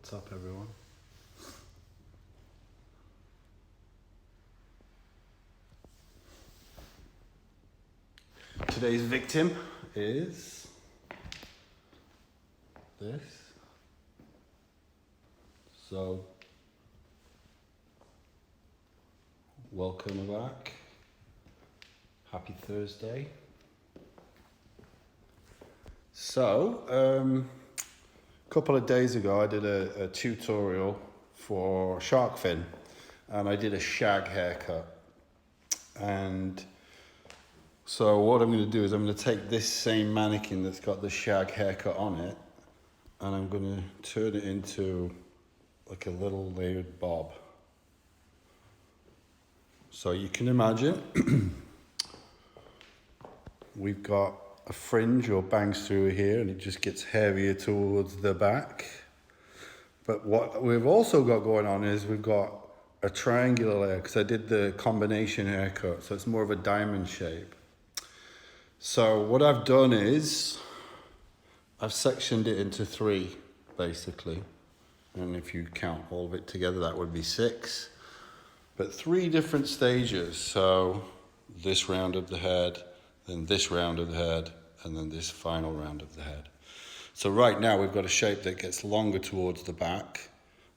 What's up, everyone? Today's victim is this. So, welcome back. Happy Thursday. So, a couple of days ago I did a tutorial for shark fin, and I did a shag haircut. And so what I'm going to do is I'm going to take this same mannequin that's got the shag haircut on it, and I'm going to turn it into like a little layered bob. So you can imagine we've got a fringe or bangs through here, and it just gets heavier towards the back. But what we've also got going on is we've got a triangular layer, because I did the combination haircut, so it's more of a diamond shape. So what I've done is I've sectioned it into three, basically. And if you count all of it together, that would be 6. But 3 different stages. So this round of the head, then this round of the head, and then this final round of the head. So right now we've got a shape that gets longer towards the back,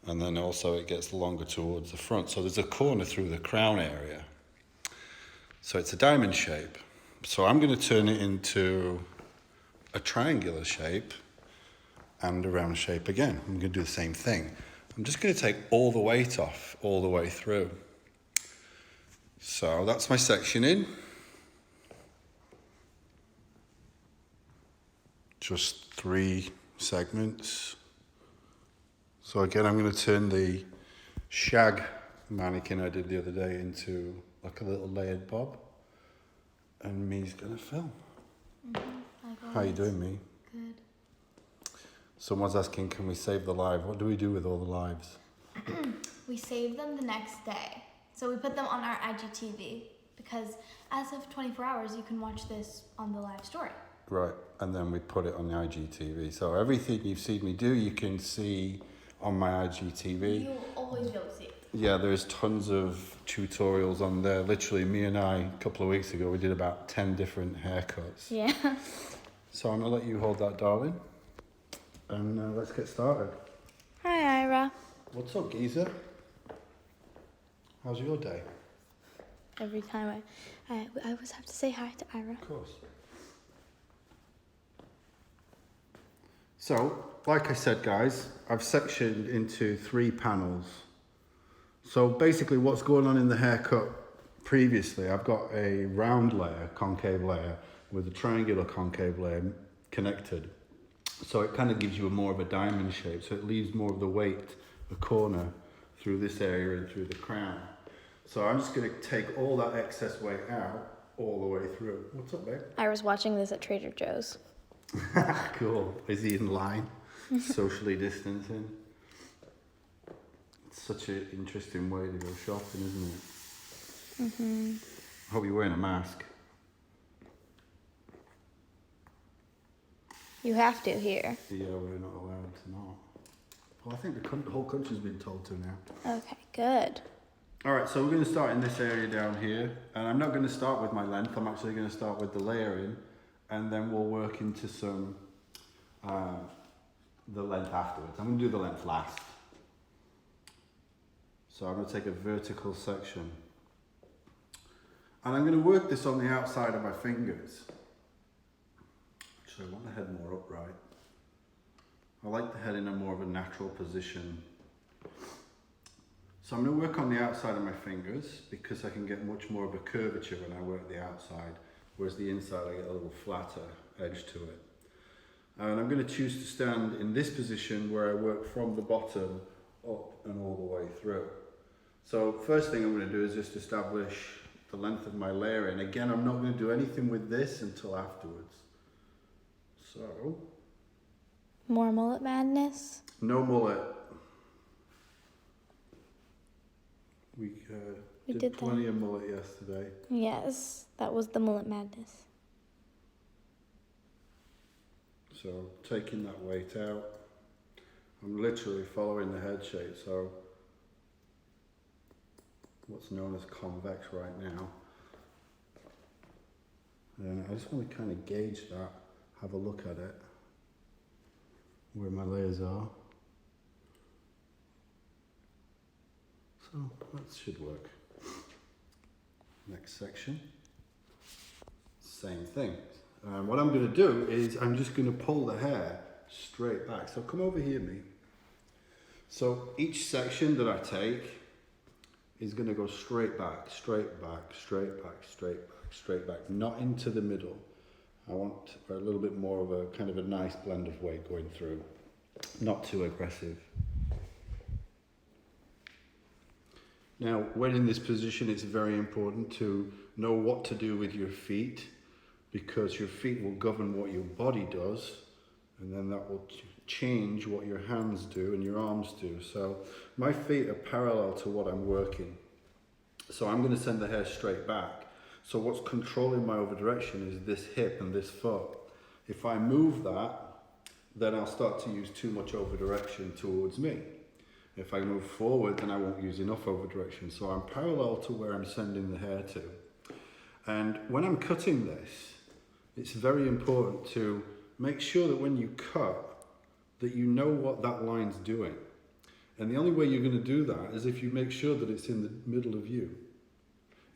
and then also it gets longer towards the front. So there's a corner through the crown area. So it's a diamond shape. So I'm going to turn it into a triangular shape and a round shape again. I'm going to do the same thing. I'm just going to take all the weight off all the way through. So that's my sectioning. Just 3 segments. So again, I'm going to turn the shag mannequin I did the other day into like a little layered bob. And Me's going to film. How you doing, Me? Good. Someone's asking, can we save the live? What do we do with all the lives? We save them the next day. So we put them on our IGTV because as of 24 hours, you can watch this on the live story. Right, and then we put it on the IGTV. So everything you've seen me do, you can see on my IGTV. You'll always be able to see it. Yeah, there's tons of tutorials on there. Literally, me and I, a couple of weeks ago, we did about 10 different haircuts. Yeah. So I'm going to let you hold that, darling. And let's get started. Hi, Ira. What's up, geezer? How's your day? Every time I always have to say hi to Ira. Of course. So, like I said, guys, I've sectioned into 3 panels. So basically what's going on in the haircut previously, I've got a round layer, concave layer, with a triangular concave layer connected. So it kind of gives you more of a diamond shape. So it leaves more of the weight, the corner, through this area and through the crown. So I'm just going to take all that excess weight out all the way through. What's up, babe? I was watching this at Trader Joe's. Cool. Is he in line? Socially distancing. It's such an interesting way to go shopping, isn't it? Mm-hmm. I hope you're wearing a mask. You have to here. Yeah, we're not allowed to not. Well, I think the whole country's been told to now. Okay, good. All right, so we're going to start in this area down here. And I'm not going to start with my length. I'm actually going to start with the layering. And then we'll work into some, the length afterwards. I'm going to do the length last. So I'm going to take a vertical section. And I'm going to work this on the outside of my fingers. Actually, I want the head more upright. I like the head in a more of a natural position. So I'm going to work on the outside of my fingers because I can get much more of a curvature when I work the outside, whereas the inside I get a little flatter edge to it. And I'm going to choose to stand in this position where I work from the bottom up and all the way through. So first thing I'm going to do is just establish the length of my layering. Again, I'm not going to do anything with this until afterwards. So... More mullet madness? No mullet. We did plenty of mullet yesterday. Yes, that was the mullet madness. So taking that weight out, I'm literally following the head shape, so what's known as convex right now. And I just want to kind of gauge that, have a look at it, where my layers are. So that should work. Next section, same thing. What I'm going to do is I'm just going to pull the hair straight back. So come over here, me. So each section that I take is going to go straight back, straight back, straight back, straight back, straight back, not into the middle. I want a little bit more of a kind of a nice blend of weight going through, not too aggressive. Now, when in this position, it's very important to know what to do with your feet, because your feet will govern what your body does, and then that will change what your hands do and your arms do. So my feet are parallel to what I'm working. So I'm going to send the hair straight back. So what's controlling my over direction is this hip and this foot. If I move that, then I'll start to use too much over direction towards me. If I move forward, then I won't use enough over direction. So I'm parallel to where I'm sending the hair to. And when I'm cutting this, it's very important to make sure that when you cut, that you know what that line's doing. And the only way you're going to do that is if you make sure that it's in the middle of you.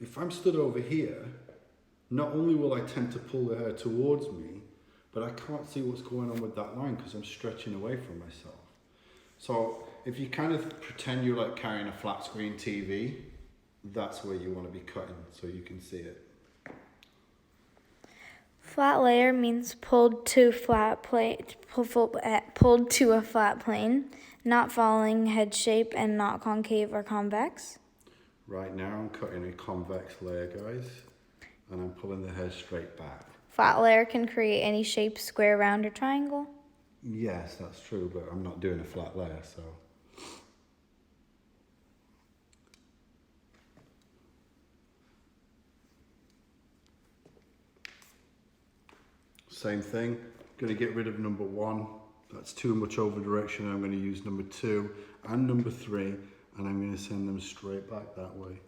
If I'm stood over here, not only will I tend to pull the hair towards me, but I can't see what's going on with that line because I'm stretching away from myself. So if you kind of pretend you're like carrying a flat screen TV, that's where you want to be cutting so you can see it. Flat layer means pulled to pulled to a flat plane, not following head shape and not concave or convex. Right now I'm cutting a convex layer, guys, and I'm pulling the hair straight back. Flat layer can create any shape, square, round, or triangle. Yes, that's true, but I'm not doing a flat layer, so. Same thing, going to get rid of number 1. That's too much over direction. I'm going to use number 2 and number 3, and I'm going to send them straight back that way.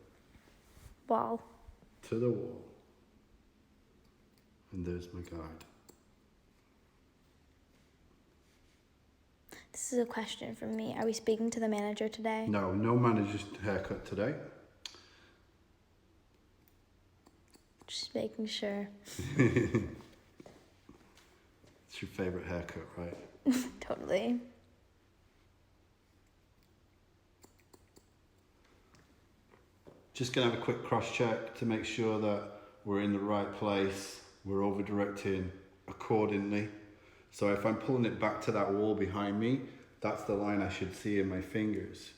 Wall. To the wall. And there's my guide. This is a question from me. Are we speaking to the manager today? No, no manager's haircut today. Just making sure. It's your favorite haircut, right? Totally. Just gonna have a quick cross check to make sure that we're in the right place. We're over directing accordingly. So if I'm pulling it back to that wall behind me, that's the line I should see in my fingers.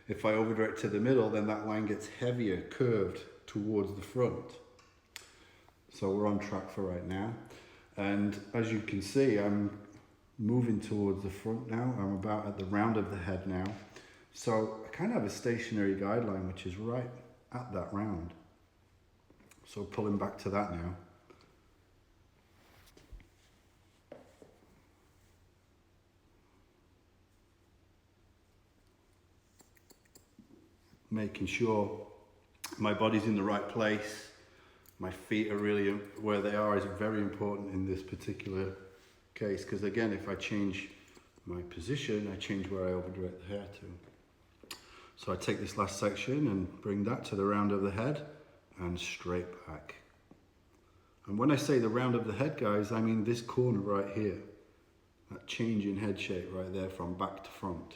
If I over direct to the middle, then that line gets heavier, curved towards the front. So we're on track for right now. And as you can see, I'm moving towards the front now. I'm about at the round of the head now. So I kind of have a stationary guideline, which is right at that round. So pulling back to that now. Making sure my body's in the right place. My feet are really where they are is very important in this particular case, because again, if I change my position, I change where I overdirect the hair to. So I take this last section and bring that to the round of the head and straight back. And when I say the round of the head, guys, I mean this corner right here. That change in head shape right there from back to front.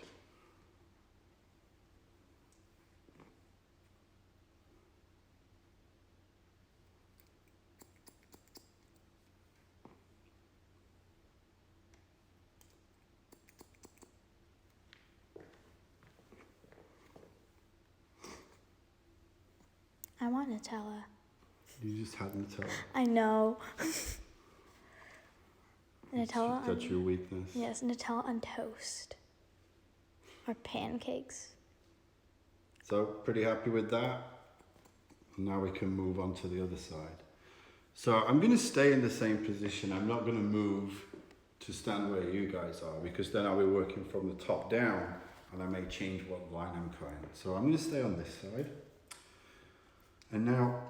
I want Nutella. You just had Nutella. I know. Nutella That's your weakness. Yes, Nutella on toast. Or pancakes. So pretty happy with that. Now we can move on to the other side. So I'm going to stay in the same position. I'm not going to move to stand where you guys are, because then I'll be working from the top down and I may change what line I'm cutting. So I'm going to stay on this side. And now,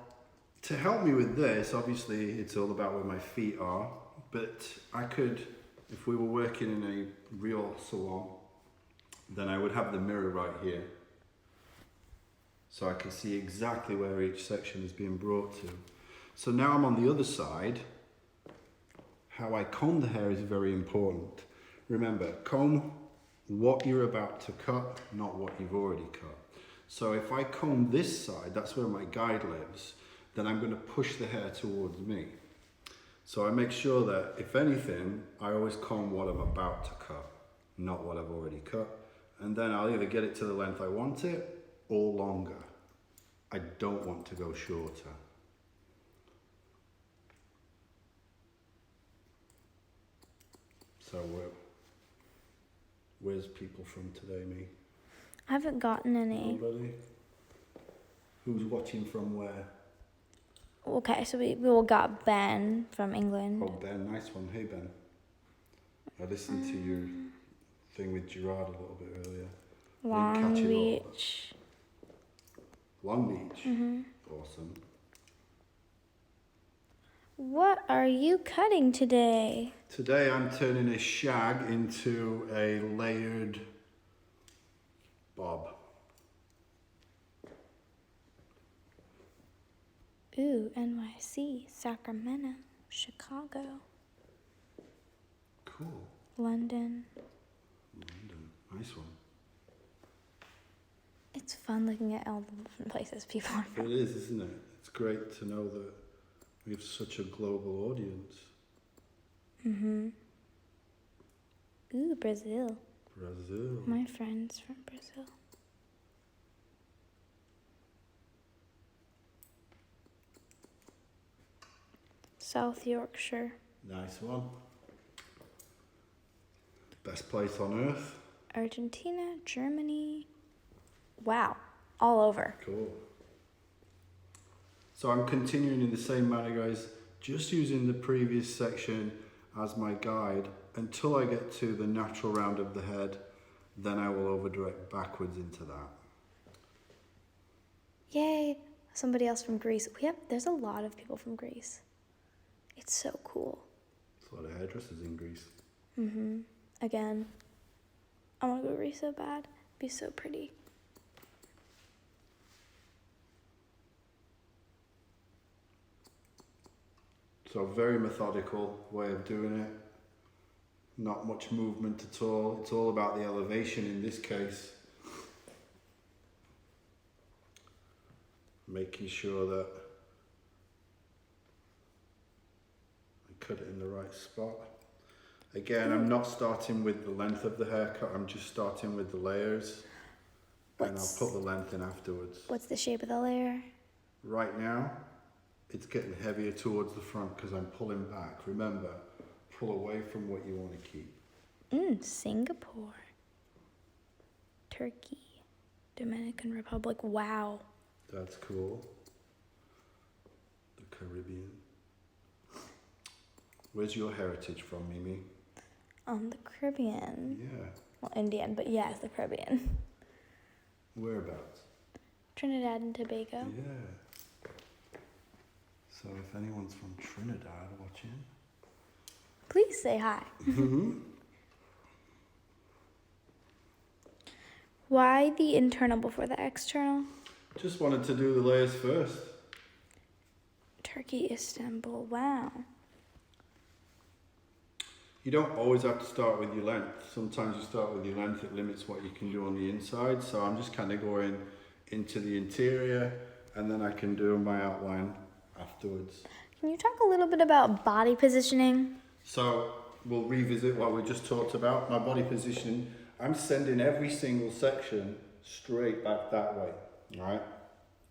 to help me with this, obviously it's all about where my feet are, but I could, if we were working in a real salon, then I would have the mirror right here. So I can see exactly where each section is being brought to. So now I'm on the other side. How I comb the hair is very important. Remember, comb what you're about to cut, not what you've already cut. So if I comb this side, that's where my guide lives, then I'm going to push the hair towards me. So I make sure that, if anything, I always comb what I'm about to cut, not what I've already cut. And then I'll either get it to the length I want it or longer. I don't want to go shorter. So where's people from today, me? I haven't gotten any. Nobody? Who's watching from where? Okay, so we all got Ben from England. Oh, Ben, nice one. Hey, Ben. I listened to your thing with Gerard a little bit earlier. Long Beach. Long Beach? Mm-hmm. Awesome. What are you cutting today? Today I'm turning a shag into a layered bob. Ooh, NYC, Sacramento, Chicago, Cool. London. London. Nice one. It's fun looking at all the different places people are It from. is, isn't it? It's great to know that we have such a global audience. Mm-hmm. Ooh, Brazil. Brazil. My friend's from Brazil. South Yorkshire. Nice one. Best place on earth. Argentina, Germany. Wow, all over. Cool. So I'm continuing in the same manner, guys, just using the previous section as my guide until I get to the natural round of the head. Then I will over direct backwards into that. Yay, somebody else from Greece. There's a lot of people from Greece. It's so cool. There's a lot of hairdressers in Greece. Mm-hmm. Again, I want to go to Greece so bad. It'd be so pretty. So very methodical way of doing it. Not much movement at all. It's all about the elevation in this case. Making sure that I cut it in the right spot. Again, I'm not starting with the length of the haircut, I'm just starting with the layers. And I'll put the length in afterwards. What's the shape of the layer? Right now, it's getting heavier towards the front because I'm pulling back. Remember, pull away from what you want to keep. Singapore. Turkey. Dominican Republic. Wow. That's cool. The Caribbean. Where's your heritage from, Mimi? The Caribbean. Yeah. Well, Indian, but yes, the Caribbean. Whereabouts? Trinidad and Tobago. Yeah. So if anyone's from Trinidad watching. Please say hi. Why the internal before the external? Just wanted to do the layers first. Turkey, Istanbul. Wow. You don't always have to start with your length. Sometimes you start with your length, it limits what you can do on the inside. So I'm just kind of going into the interior and then I can do my outline afterwards. Can you talk a little bit about body positioning? So we'll revisit what we just talked about. My body positioning, I'm sending every single section straight back that way, all right?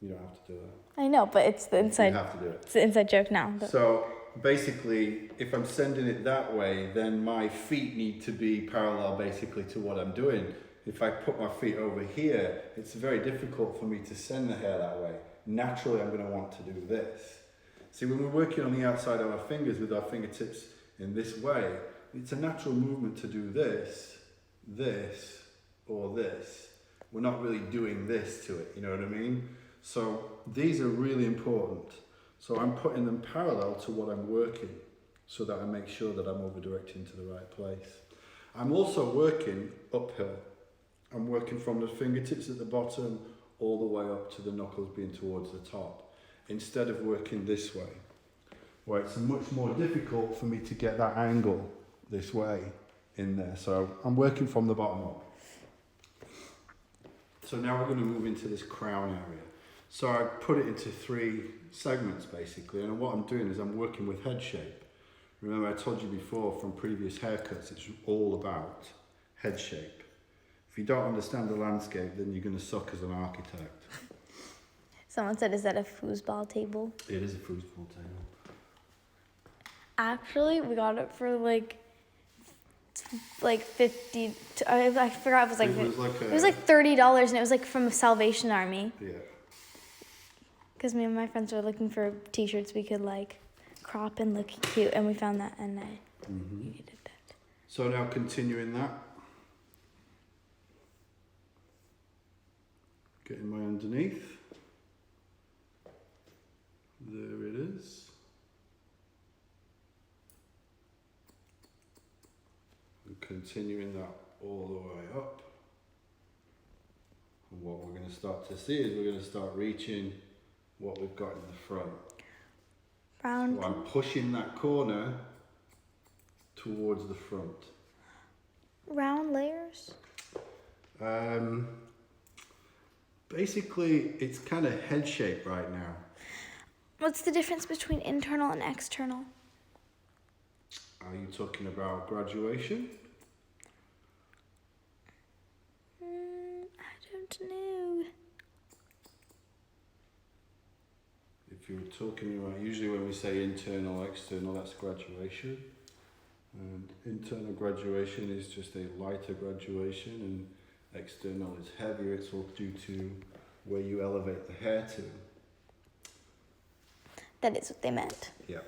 You don't have to do that. I know, but it's the inside. You have to do it. It's the inside joke now. So basically, if I'm sending it that way, then my feet need to be parallel basically to what I'm doing. If I put my feet over here, it's very difficult for me to send the hair that way. Naturally, I'm going to want to do this. See, when we're working on the outside of our fingers with our fingertips in this way, it's a natural movement to do this, this, or this. We're not really doing this to it, you know what I mean? So these are really important. So I'm putting them parallel to what I'm working so that I make sure that I'm over directing to the right place. I'm also working uphill. I'm working from the fingertips at the bottom all the way up to the knuckles being towards the top, instead of working this way, where it's much more difficult for me to get that angle this way in there. So I'm working from the bottom up. So now we're going to move into this crown area. So I put it into 3 segments basically, and what I'm doing is I'm working with head shape. Remember I told you before from previous haircuts, it's all about head shape. If you don't understand the landscape, then you're going to suck as an architect. Someone said, is that a foosball table? It is a foosball table. Actually, we got it for like 50. I forgot it was like it was like $30, and it was like from Salvation Army. Yeah. Because me and my friends were looking for t-shirts we could like crop and look cute, and we found that, and I needed that. So now continuing that, getting my underneath. There it is. And continuing that all the way up. And what we're going to start to see is we're going to start reaching what we've got in the front. Round. So I'm pushing that corner towards the front. Round layers? Basically, it's kind of head shape right now. What's the difference between internal and external? Are you talking about graduation? I don't know. If you're talking about, usually when we say internal, external, that's graduation. And internal graduation is just a lighter graduation, and external is heavier. It's all due to where you elevate the hair to. That is what they meant. Yeah.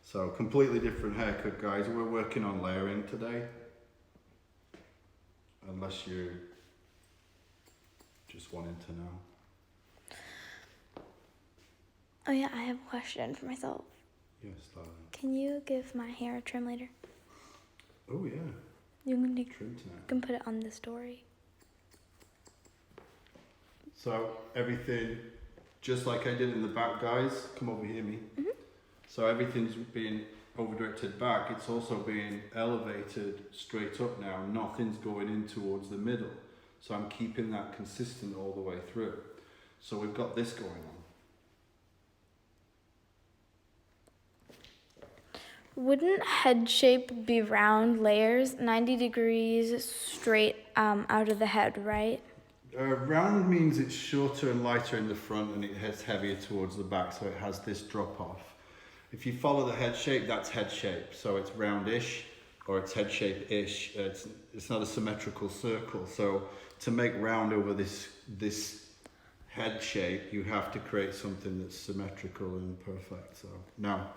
So completely different haircut, guys. We're working on layering today. Unless you're just wanting to know. Oh yeah, I have a question for myself. Yes, darling. Can you give my hair a trim later? Oh yeah. You can, Trim tonight. you can put it on the story. So everything, just like I did in the back, guys. Come over here, me. Mm-hmm. So everything's being over-directed back. It's also being elevated straight up now. Nothing's going in towards the middle. So I'm keeping that consistent all the way through. So we've got this going on. Wouldn't head shape be round layers, 90 degrees straight out of the head, right? Round means it's shorter and lighter in the front, and it heads heavier towards the back, so it has this drop off. If you follow the head shape, that's head shape. So it's roundish, or it's head shape-ish. It's not a symmetrical circle. So to make round over this head shape, you have to create something that's symmetrical and perfect. So now.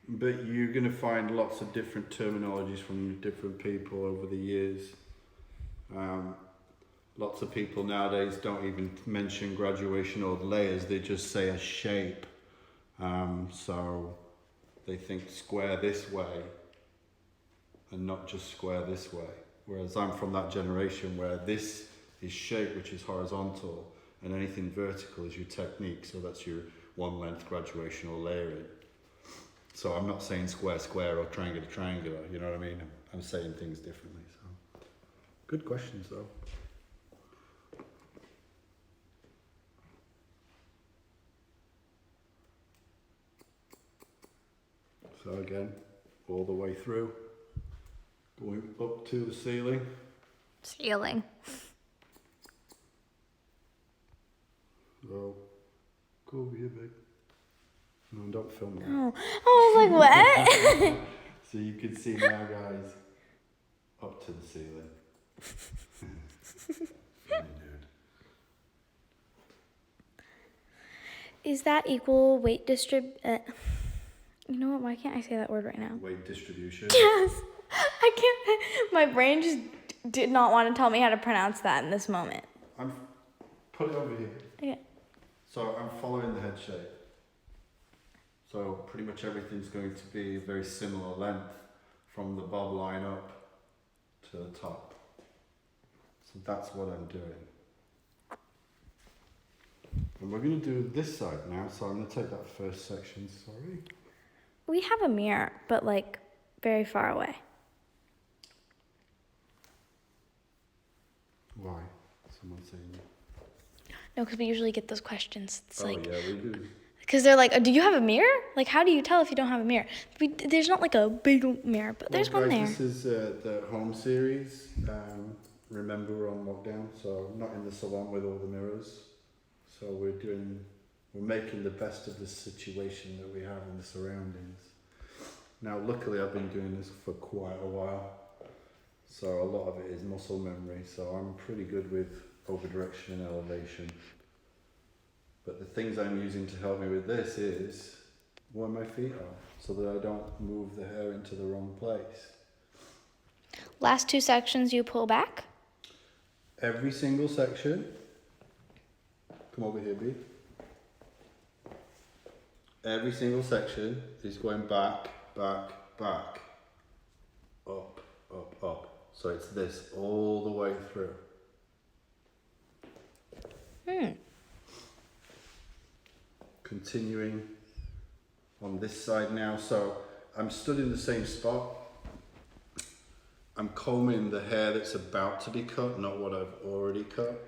But you're going to find lots of different terminologies from different people over the years. Lots of people nowadays don't even mention graduation or layers, they just say a shape. So they think square this way and not just square this way. Whereas I'm from that generation where this is shape, which is horizontal, and anything vertical is your technique. So that's your one length graduation or layering. So I'm not saying square, square, or triangular, triangular, you know what I mean? I'm saying things differently, so. Good questions, though. So again, all the way through, going up to the ceiling. Ceiling. So, go over here, babe. No, don't film that. Oh, I was like, what? So you can see now, guys, up to the ceiling. Funny dude. Is that equal weight You know what? Why can't I say that word right now? Weight distribution. Yes. I can't. My brain just did not want to tell me how to pronounce that in this moment. Put it over here. Okay. So I'm following the head shape. So pretty much everything's going to be very similar length from the bob line up to the top. So that's what I'm doing. And we're going to do this side now, so I'm going to take that first section, sorry. We have a mirror, but like very far away. Why? Someone saying. No, because we usually get those questions. It's Oh like, yeah, we do. because they're like, do you have a mirror? Like, how do you tell if you don't have a mirror? There's not like a big mirror, but there's Well, one guys, there. this is the home series. Remember, we're on lockdown, so not in the salon with all the mirrors. So we're making the best of the situation that we have in the surroundings. Now, luckily, I've been doing this for quite a while, so a lot of it is muscle memory. So I'm pretty good with over direction and elevation. But the things I'm using to help me with this is where my feet are, so that I don't move the hair into the wrong place. Last two sections you pull back. Every single section. Come over here, B. Every single section is going back, back, back. Up, up, up. So it's this all the way through. Continuing on this side now. So I'm stood in the same spot. I'm combing the hair that's about to be cut, not what I've already cut.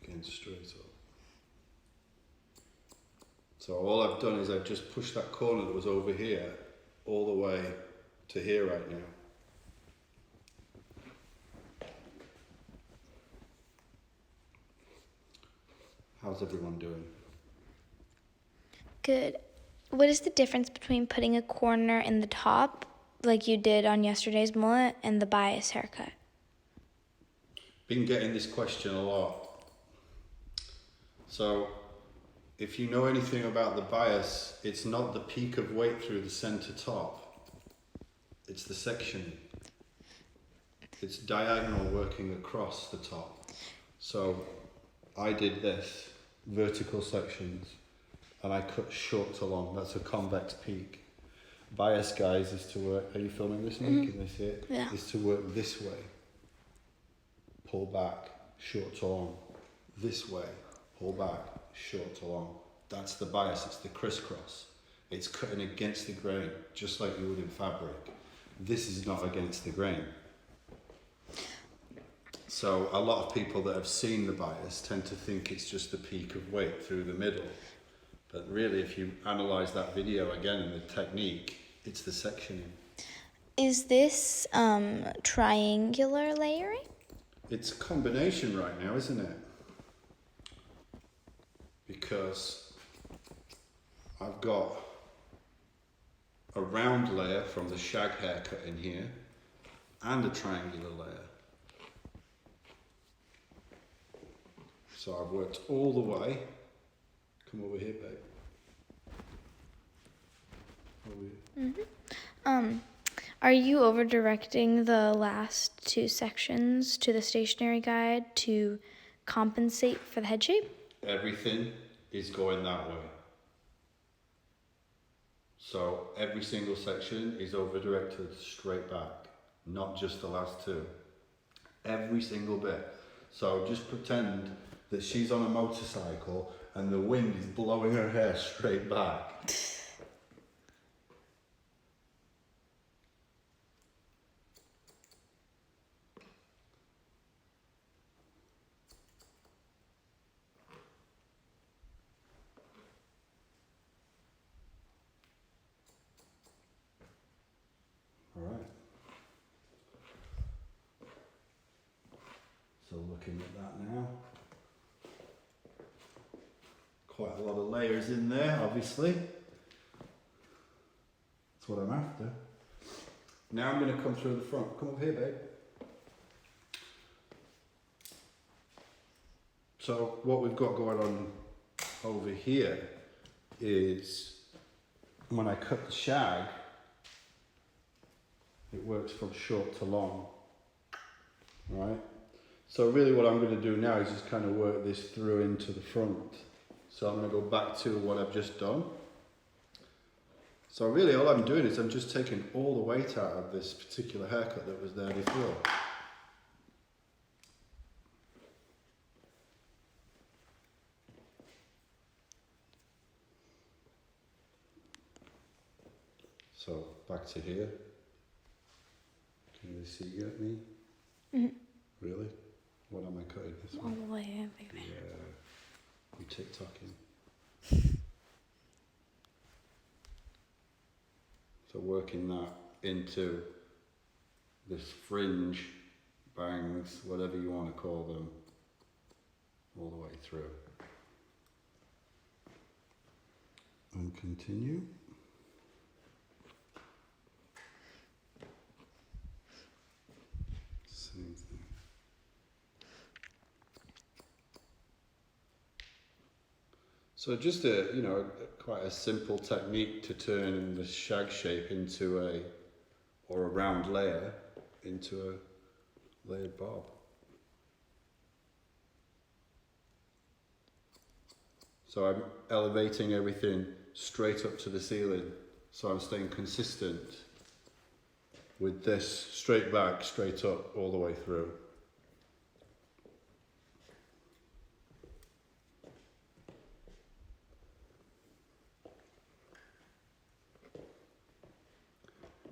Again, straight up. So all I've done is I've just pushed that corner that was over here all the way to here right now. How's everyone doing? Good. What is the difference between putting a corner in the top, like you did on yesterday's mullet, and the bias haircut? Been getting this question a lot. So, if you know anything about the bias, it's not the peak of weight through the center top. It's the sectioning. It's diagonal working across the top. So, I did this, vertical sections, and I cut short to long. That's a convex peak. Bias, guys, is to work, are you filming this, Nick? Can they see it? Yeah. Is to work this way. Pull back, short to long. This way, pull back, short to long. That's the bias, it's the crisscross. It's cutting against the grain, just like you would in fabric. This is not against the grain. So a lot of people that have seen the bias tend to think it's just the peak of weight through the middle. But really, if you analyse that video again and the technique, it's the sectioning. Is this triangular layering? It's a combination right now, isn't it? Because I've got a round layer from the shag haircut in here and a triangular layer. So I've worked all the way. Come over here, babe. Over here. Are you over directing the last two sections to the stationary guide to compensate for the head shape? Everything is going that way. So every single section is over directed straight back, not just the last two. Every single bit. So just pretend that she's on a motorcycle and the wind is blowing her hair straight back. All right. So looking at that now. Quite a lot of layers in there, obviously. That's what I'm after. Now I'm going to come through the front. Come up here, babe. So what we've got going on over here is when I cut the shag, it works from short to long, right? So really what I'm going to do now is just kind of work this through into the front. So I'm going to go back to what I've just done. So really all I'm doing is I'm just taking all the weight out of this particular haircut that was there before. So back to here. Can you see me? Mhm. Really? What am I cutting this All one? the way up. Yeah, I'm TikToking. So working that into this fringe, bangs, whatever you want to call them, all the way through. And continue. Same thing. So just quite a simple technique to turn the shag shape into a round layer into a layered bob. So I'm elevating everything straight up to the ceiling. So I'm staying consistent with this straight back, straight up, all the way through.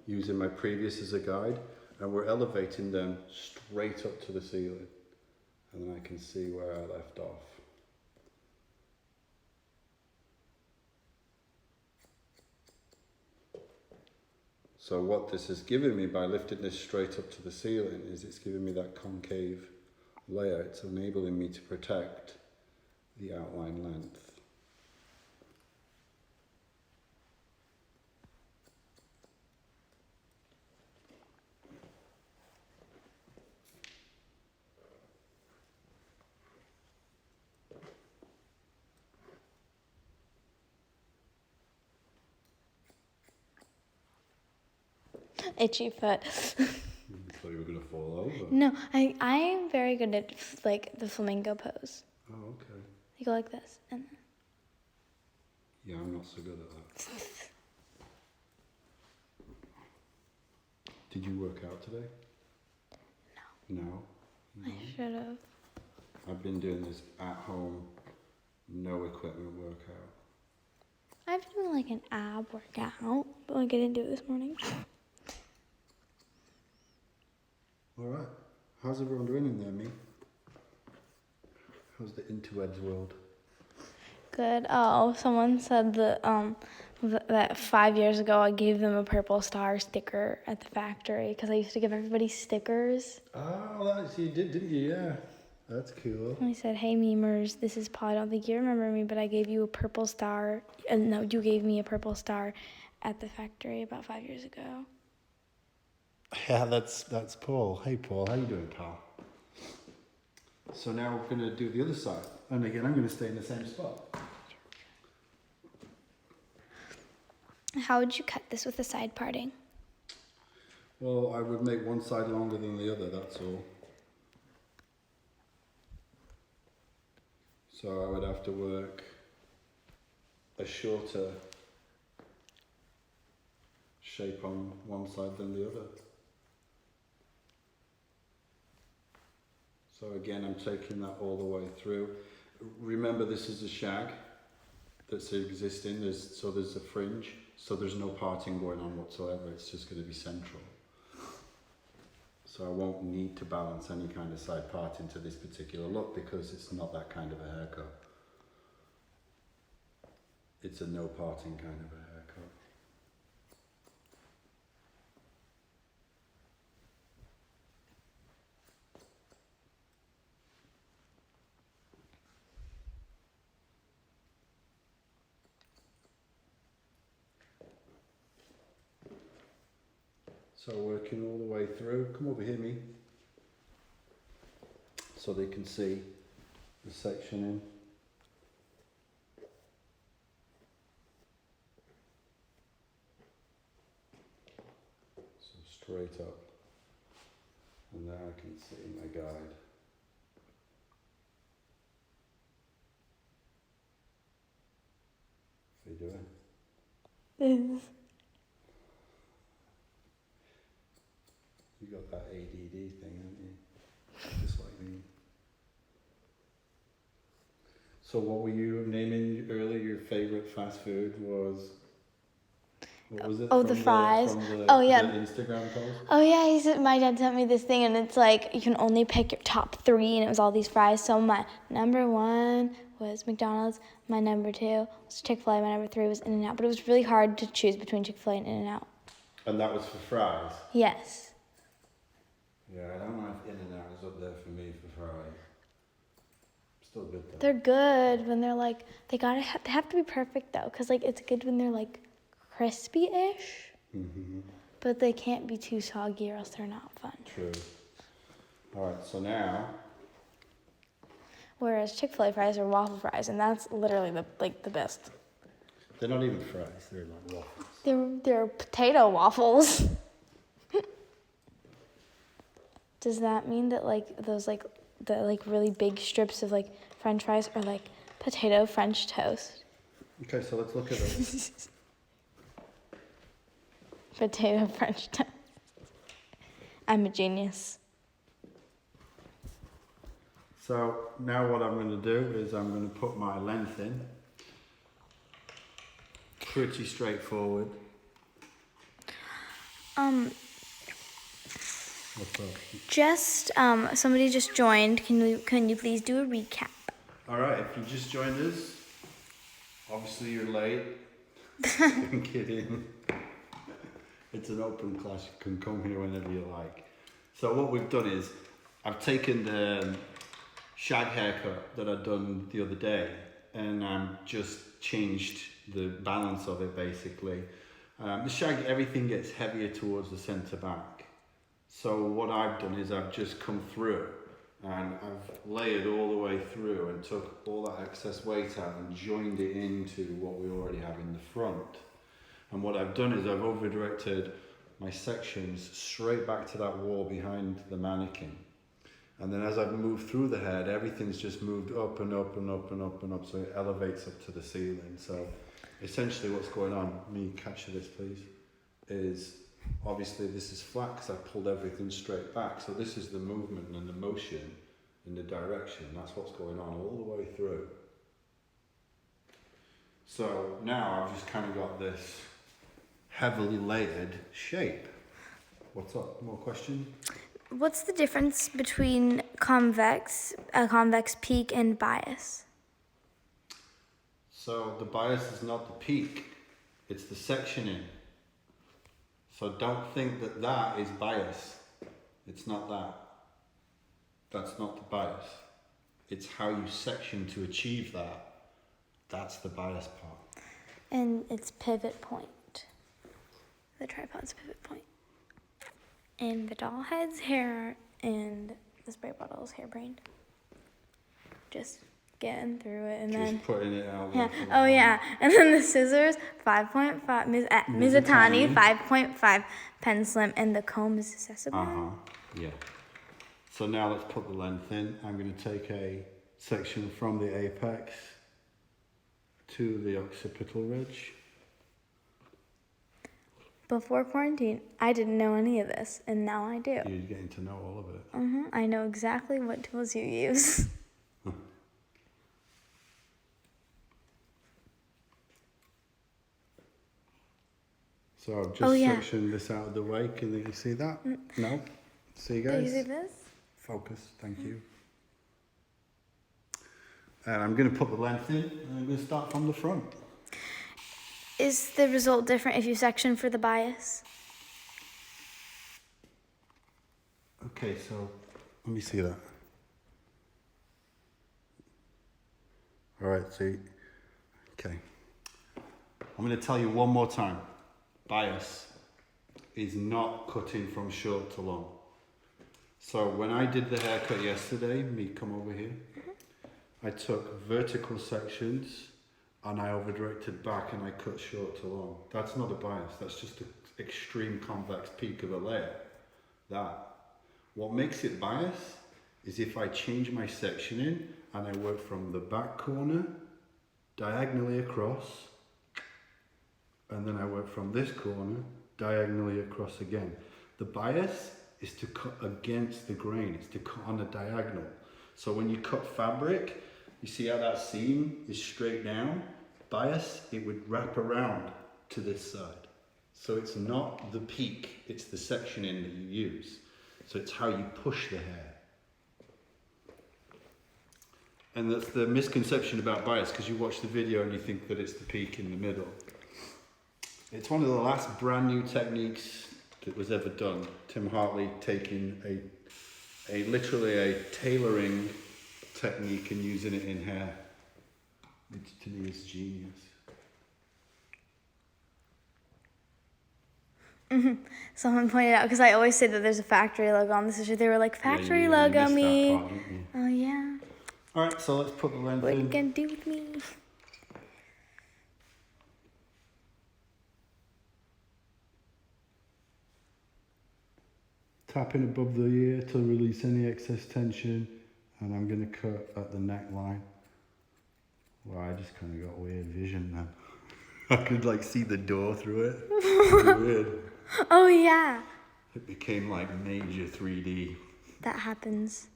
Using my previous as a guide, and we're elevating them straight up to the ceiling. And then I can see where I left off. So what this has given me by lifting this straight up to the ceiling is it's giving me that concave layer. It's enabling me to protect the outline length. Itchy foot. I thought you were going to fall over. No, I'm very good at like the flamingo pose. Oh, okay. You go like this, and Yeah, I'm not so good at that. Did you work out today? No. No? I should have. I've been doing this at home, no equipment workout. I've been doing like an ab workout, but like I didn't do it this morning. All right. How's everyone doing in there, me? How's the interwebs world? Good. Oh, someone said that that 5 years ago I gave them a purple star sticker at the factory because I used to give everybody stickers. Oh, that's you did, didn't you? Yeah. That's cool. And I said, "Hey, memers, this is Paul. I don't think you remember me, but I gave you a purple star. No, you gave me a purple star at the factory about 5 years ago." Yeah, that's Paul. Hey, Paul, how you doing, pal? So now we're going to do the other side. And again, I'm going to stay in the same spot. How would you cut this with the side parting? Well, I would make one side longer than the other, that's all. So I would have to work a shorter shape on one side than the other. So again, I'm taking that all the way through. Remember, this is a shag that's existing, so there's a fringe, so there's no parting going on whatsoever, it's just going to be central. So I won't need to balance any kind of side part into this particular look because it's not that kind of a haircut. It's a no parting kind of a haircut. So working all the way through, come over here me, so they can see the sectioning. So straight up. And there I can see my guide. How you doing? You got that ADD thing, haven't you? Just like me. So what were you naming earlier? Your favourite fast food was... What was it? Oh, the fries. From Oh, yeah. The Instagram post? Oh yeah, he said my dad sent me this thing, and it's like you can only pick your top 3, and it was all these fries. So my number 1 was McDonald's, my number 2 was Chick-fil-A, my number 3 was In-N-Out. But it was really hard to choose between Chick-fil-A and In-N-Out. And that was for fries? Yes. Yeah, I don't know if In-N-Out is up there for me for fries. Still good though. They're good when they're like they have to be perfect though, cause like it's good when they're like crispy-ish. Mm-hmm. But they can't be too soggy or else they're not fun. True. All right, so now. Whereas Chick-fil-A fries are waffle fries, and that's literally the best. They're not even fries. They're like waffles. They're potato waffles. Does that mean that like those like the like really big strips of like French fries are like potato French toast? Okay, so let's look at it. Potato French toast. I'm a genius. So now what I'm going to do is I'm going to put my length in. Pretty straightforward. What's up? Just somebody just joined. Can you please do a recap? All right, if you just joined us, obviously you're late. I'm kidding. It's an open class. You can come here whenever you like. So what we've done is I've taken the shag haircut that I'd done the other day, and just changed the balance of it basically. The shag, everything gets heavier towards the centre back. So what I've done is I've just come through and I've layered all the way through and took all that excess weight out and joined it into what we already have in the front. And what I've done is I've over-directed my sections straight back to that wall behind the mannequin. And then as I've moved through the head, everything's just moved up and up and up and up and up, so it elevates up to the ceiling. So essentially what's going on, me capture this please, is obviously this is flat because I pulled everything straight back. So this is the movement and the motion in the direction. That's what's going on all the way through. So now I've just kind of got this heavily layered shape. What's up? More questions? What's the difference between convex peak, and bias? So the bias is not the peak, it's the sectioning. So don't think that that is bias. It's not that. That's not the bias. It's how you section to achieve that. That's the bias part. And it's pivot point. The tripod's pivot point. And the doll head's hair and the spray bottle's hairbrained. Just getting through it, and Just then putting it out. yeah. Oh yeah, and then the scissors 5.5 Mizutani 5.5 pen slim, and the comb is accessible. Yeah. So now let's put the length in. I'm going to take a section from the apex to the occipital ridge. Before quarantine, I didn't know any of this, and now I do. You're getting to know all of it. I know exactly what tools you use. So I've just sectioned this out of the way. Can you see that? No? See, guys? Do you see this? Focus, thank you. And I'm going to put the length in, and I'm going to start from the front. Is the result different if you section for the bias? Okay, so let me see that. All right, see. Okay. I'm going to tell you one more time. Bias is not cutting from short to long. So when I did the haircut yesterday, me come over here, I took vertical sections and I over-directed back and I cut short to long. That's not a bias, that's just an extreme convex peak of a layer. That. What makes it bias is if I change my sectioning and I work from the back corner diagonally across, and then I work from this corner diagonally across again. The bias is to cut against the grain, it's to cut on a diagonal. So when you cut fabric, you see how that seam is straight down? Bias, it would wrap around to this side. So it's not the peak, it's the sectioning that you use. So it's how you push the hair. And that's the misconception about bias, because you watch the video and you think that it's the peak in the middle. It's one of the last brand new techniques that was ever done. Tim Hartley taking literally a tailoring technique and using it in hair. Which to me is genius. Someone pointed out, because I always say that there's a factory logo on this issue. They were like, factory logo missed me. that part, didn't you? Oh, yeah. All right, so let's put the length What are you in. going to do with me? Tapping above the ear to release any excess tension, and I'm going to cut at the neckline. Wow, I just kind of got weird vision now. I could like see the door through it. It's weird. Oh, yeah. It became like major 3D. That happens.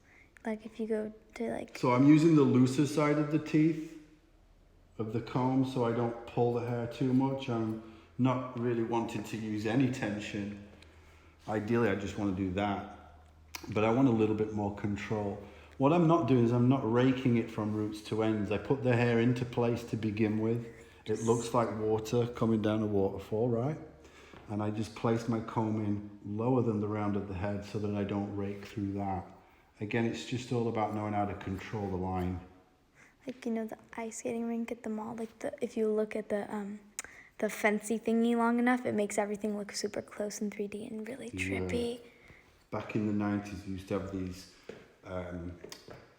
Like if you go to like... So I'm using the looser side of the teeth of the comb so I don't pull the hair too much. I'm not really wanting to use any tension. Ideally, I just want to do that. But I want a little bit more control. What I'm not doing is I'm not raking it from roots to ends. I put the hair into place to begin with. It looks like water coming down a waterfall, right? And I just place my comb in lower than the round of the head so that I don't rake through that. Again, it's just all about knowing how to control the line. Like, you know, the ice skating rink at the mall, like if you look at the fancy thingy long enough, it makes everything look super close in 3D and really trippy. Yeah. Back in the 90s, we used to have these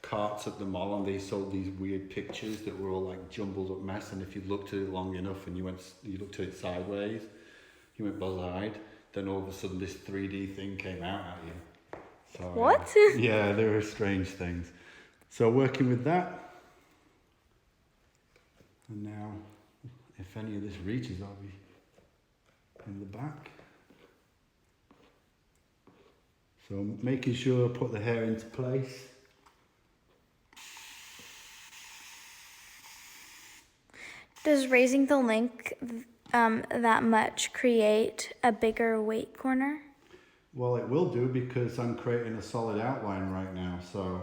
carts at the mall, and they sold these weird pictures that were all like jumbled up mess. And if you looked at it long enough and you looked at it sideways, you went buzz-eyed, then all of a sudden this 3D thing came out at you. So, What? Yeah, there are strange things. So working with that, and now if any of this reaches, I'll be in the back. So making sure I put the hair into place. Does raising the length that much create a bigger weight corner? Well, it will do because I'm creating a solid outline right now. So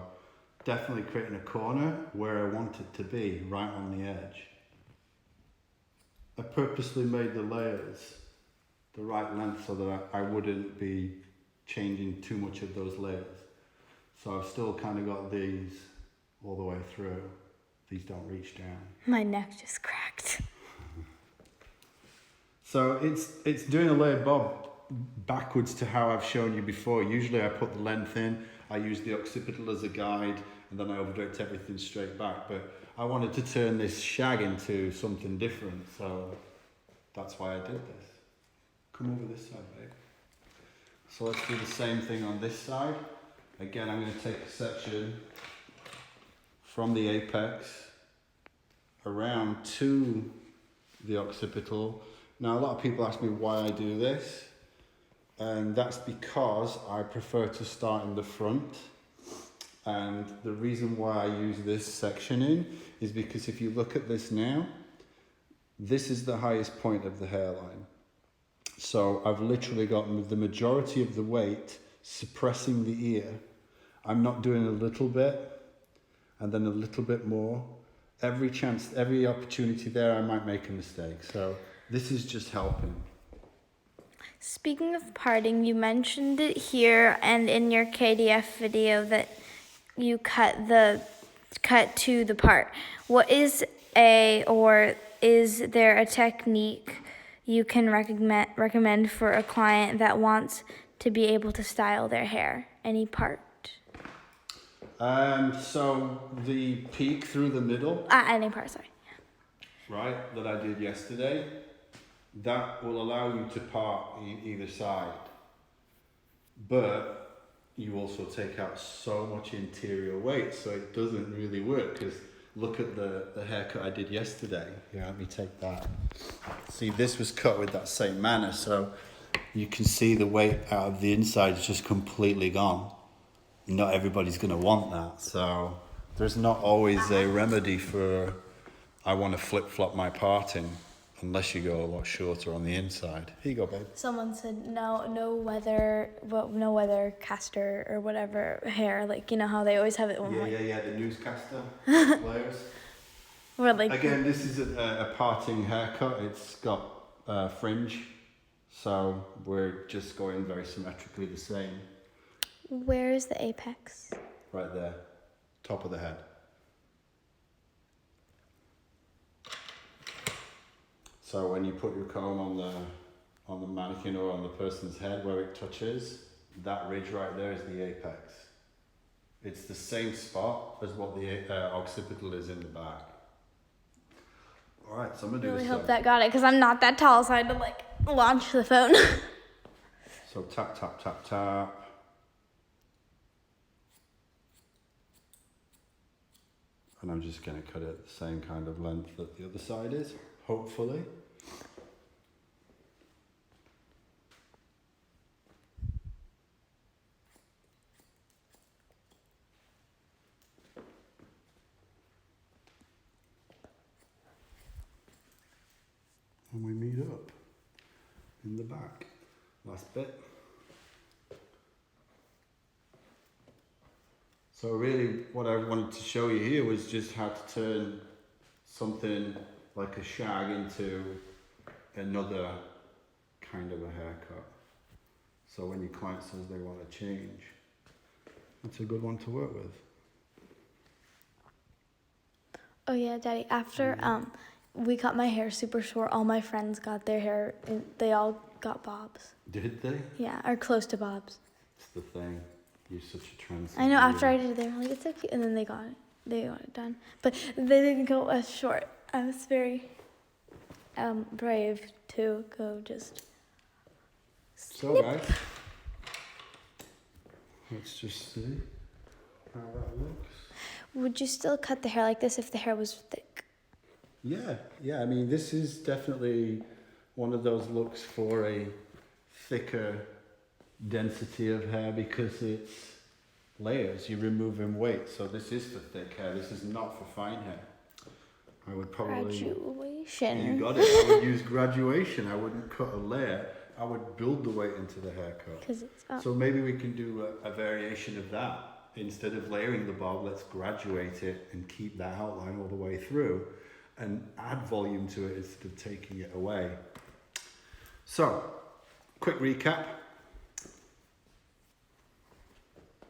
definitely creating a corner where I want it to be, right on the edge. I purposely made the layers the right length so that I wouldn't be changing too much of those layers. So I've still kind of got these all the way through. These don't reach down. My neck just cracked. So it's doing a layered bob backwards to how I've shown you before. Usually I put the length in, I use the occipital as a guide, and then I overdirect everything straight back. But I wanted to turn this shag into something different, so that's why I did this. Come over this side, babe. So let's do the same thing on this side. Again, I'm going to take a section from the apex around to the occipital. Now, a lot of people ask me why I do this, and that's because I prefer to start in the front. And the reason why I use this sectioning is because if you look at this now, this is the highest point of the hairline. So I've literally got the majority of the weight suppressing the ear. I'm not doing a little bit and then a little bit more. Every chance, every opportunity there, I might make a mistake. So this is just helping. Speaking of parting, you mentioned it here and in your KDF video that you cut to the part. What is is there a technique you can recommend for a client that wants to be able to style their hair? Any part? So the peak through the middle, Any part, sorry. right, that I did yesterday, that will allow you to part either side. But you also take out so much interior weight, so it doesn't really work. Because look at the haircut I did yesterday. Here, let me take that. See, this was cut with that same manner, so you can see the weight out of the inside is just completely gone. Not everybody's going to want that, so there's not always a remedy for I want to flip-flop my parting unless you go a lot shorter on the inside. Here you go, babe. Someone said no weather caster or whatever hair, like, you know how they always have it one Yeah, the newscaster layers. Or like Again, this is a parting haircut. It's got fringe, so we're just going very symmetrically the same. where is the apex? Right there, top of the head. So when you put your comb on the mannequin or on the person's head where it touches, that ridge right there is the apex. It's the same spot as what the occipital is in the back. All right, so I'm gonna do Really this. hope that got it, because I'm not that tall, so I had to like launch the phone. So tap, tap, tap, tap. And I'm just gonna cut it the same kind of length that the other side is, hopefully. And we meet up in the back. Last bit. So really what I wanted to show you here was just how to turn something like a shag into another kind of a haircut. So when your client says they want to change, it's a good one to work with. Oh yeah, Daddy, after we got my hair super short, all my friends got their hair, and they all got bobs. Did they? Yeah, or close to bobs. It's the thing. You're such a trendsetter. I know, after I did it, they were like, it's so cute, and then they got it done. But they didn't go as short. I was very brave to go just So guys, let's just see how that looks. Would you still cut the hair like this if the hair was thick? Yeah, I mean, this is definitely one of those looks for a thicker density of hair because it's layers, you're removing weight. So this is for thick hair, this is not for fine hair. I would probably... Graduation. You got it, I would use graduation, I wouldn't cut a layer, I would build the weight into the haircut. 'Cause it's up. So maybe we can do a variation of that. Instead of layering the bob, let's graduate it and keep that outline all the way through and add volume to it instead of taking it away. So, quick recap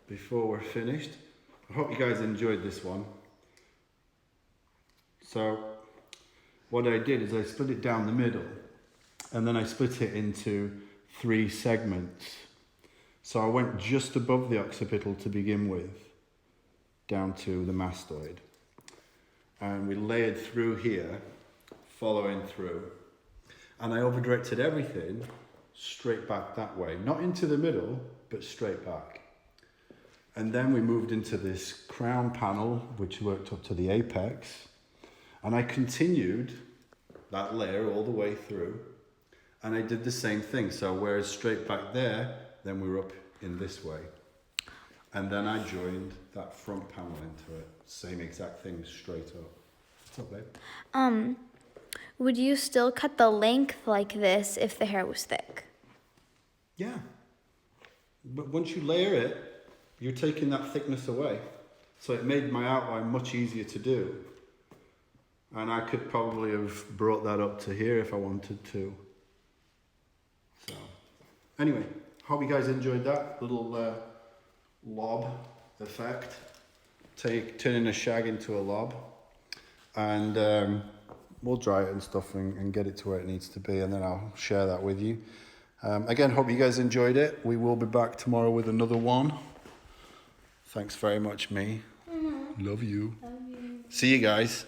before we're finished. I hope you guys enjoyed this one. So, what I did is I split it down the middle and then I split it into 3 segments. So I went just above the occipital to begin with, down to the mastoid. And we layered through here, following through. And I over-directed everything straight back that way. Not into the middle, but straight back. And then we moved into this crown panel, which worked up to the apex. And I continued that layer all the way through. And I did the same thing. So whereas straight back there, then we were up in this way. And then I joined that front panel into it. Same exact thing, straight up. What's up, babe? Would you still cut the length like this if the hair was thick? Yeah. But once you layer it, you're taking that thickness away. So it made my outline much easier to do. And I could probably have brought that up to here if I wanted to. So, anyway, hope you guys enjoyed that little lob effect. Turning a shag into a lob. And we'll dry it and stuff and get it to where it needs to be, and then I'll share that with you. Again, hope you guys enjoyed it. We will be back tomorrow with another one. Thanks very much, me. Mm-hmm. Love you. Love you. See you guys.